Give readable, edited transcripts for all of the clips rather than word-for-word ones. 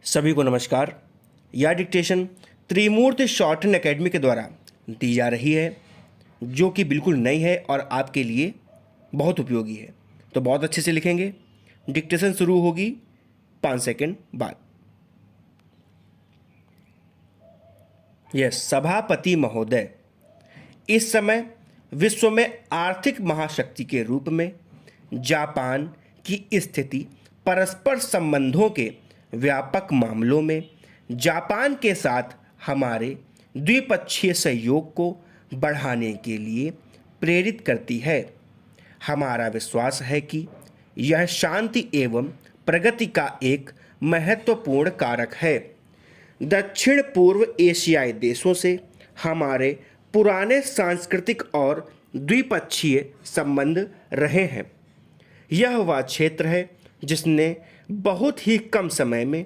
सभी को नमस्कार। यह डिक्टेशन त्रिमूर्ति शॉर्टहैंड एकेडमी के द्वारा दी जा रही है, जो कि बिल्कुल नई है और आपके लिए बहुत उपयोगी है। तो बहुत अच्छे से लिखेंगे। डिक्टेशन शुरू होगी 5 सेकंड बाद। यस, सभापति महोदय, इस समय विश्व में आर्थिक महाशक्ति के रूप में जापान की स्थिति परस्पर संबंधों के व्यापक मामलों में जापान के साथ हमारे द्विपक्षीय सहयोग को बढ़ाने के लिए प्रेरित करती है। हमारा विश्वास है कि यह शांति एवं प्रगति का एक महत्वपूर्ण कारक है। दक्षिण पूर्व एशियाई देशों से हमारे पुराने सांस्कृतिक और द्विपक्षीय संबंध रहे हैं। यह वह क्षेत्र है जिसने बहुत ही कम समय में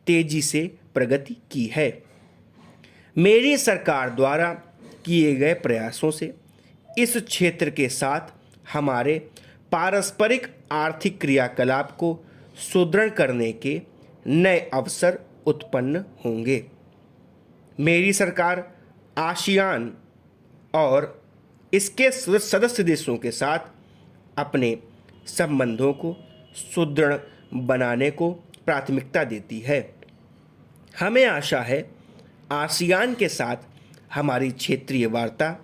तेजी से प्रगति की है। मेरी सरकार द्वारा किए गए प्रयासों से इस क्षेत्र के साथ हमारे पारस्परिक आर्थिक क्रियाकलाप को सुदृढ़ करने के नए अवसर उत्पन्न होंगे। मेरी सरकार आसियान और इसके सदस्य देशों के साथ अपने संबंधों को सुदृढ़ बनाने को प्राथमिकता देती है। हमें आशा है आसियान के साथ हमारी क्षेत्रीय वार्ता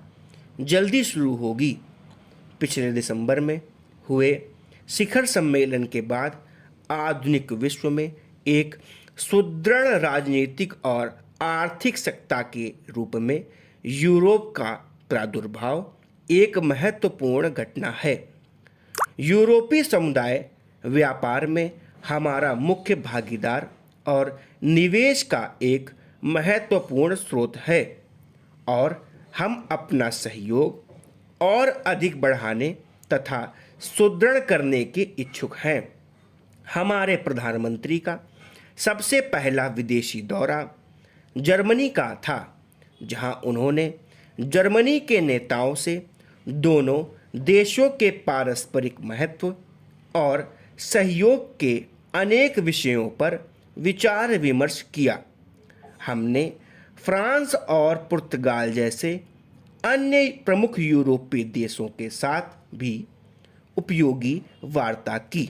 जल्दी शुरू होगी। पिछले दिसंबर में हुए शिखर सम्मेलन के बाद आधुनिक विश्व में एक सुदृढ़ राजनीतिक और आर्थिक सत्ता के रूप में यूरोप का प्रादुर्भाव एक महत्वपूर्ण घटना है। यूरोपीय समुदाय व्यापार में हमारा मुख्य भागीदार और निवेश का एक महत्वपूर्ण स्रोत है और हम अपना सहयोग और अधिक बढ़ाने तथा सुदृढ़ करने के इच्छुक हैं। हमारे प्रधानमंत्री का सबसे पहला विदेशी दौरा जर्मनी का था, जहां उन्होंने जर्मनी के नेताओं से दोनों देशों के पारस्परिक महत्व और सहयोग के अनेक विषयों पर विचार विमर्श किया। हमने फ्रांस और पुर्तगाल जैसे अन्य प्रमुख यूरोपीय देशों के साथ भी उपयोगी वार्ता की।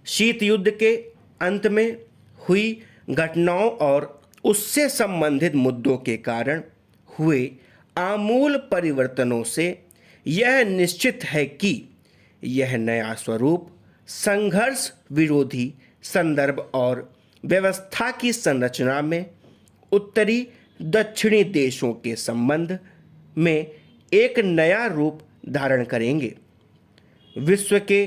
शीत युद्ध के अंत में हुई घटनाओं और उससे संबंधित मुद्दों के कारण हुए आमूल परिवर्तनों से यह निश्चित है कि यह नया स्वरूप संघर्ष विरोधी संदर्भ और व्यवस्था की संरचना में उत्तरी दक्षिणी देशों के संबंध में एक नया रूप धारण करेंगे। विश्व के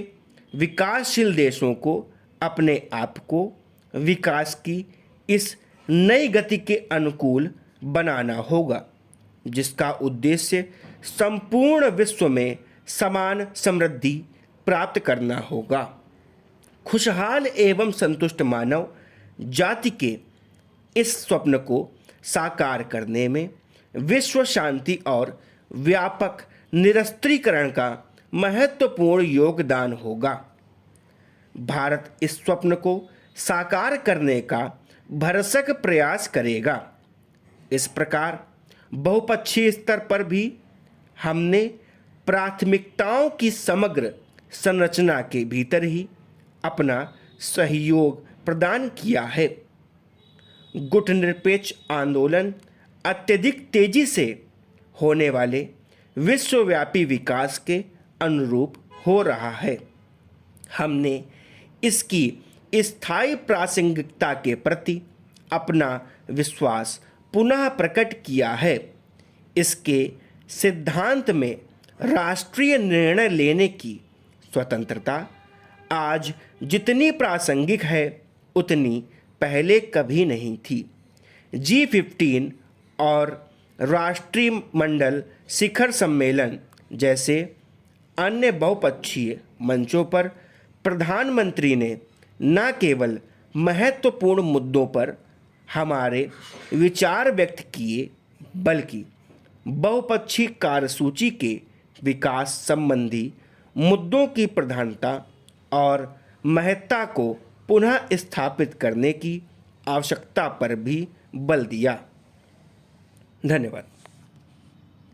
विकासशील देशों को अपने आप को विकास की इस नई गति के अनुकूल बनाना होगा, जिसका उद्देश्य संपूर्ण विश्व में समान समृद्धि प्राप्त करना होगा। खुशहाल एवं संतुष्ट मानव जाति के इस स्वप्न को साकार करने में विश्व शांति और व्यापक निरस्त्रीकरण का महत्वपूर्ण योगदान होगा। भारत इस स्वप्न को साकार करने का भरसक प्रयास करेगा। इस प्रकार बहुपक्षीय स्तर पर भी हमने प्राथमिकताओं की समग्र संरचना के भीतर ही अपना सहयोग प्रदान किया है। गुटनिरपेक्ष आंदोलन अत्यधिक तेजी से होने वाले विश्वव्यापी विकास के अनुरूप हो रहा है। हमने इसकी स्थायी प्रासंगिकता के प्रति अपना विश्वास पुनः प्रकट किया है। इसके सिद्धांत में राष्ट्रीय निर्णय लेने की स्वतंत्रता आज जितनी प्रासंगिक है उतनी पहले कभी नहीं थी। G15 और राष्ट्रीय मंडल शिखर सम्मेलन जैसे अन्य बहुपक्षीय मंचों पर प्रधानमंत्री ने न केवल महत्वपूर्ण मुद्दों पर हमारे विचार व्यक्त किए, बल्कि बहुपक्षीय कार्यसूची के विकास संबंधी मुद्दों की प्रधानता और महत्ता को पुनः स्थापित करने की आवश्यकता पर भी बल दिया। धन्यवाद।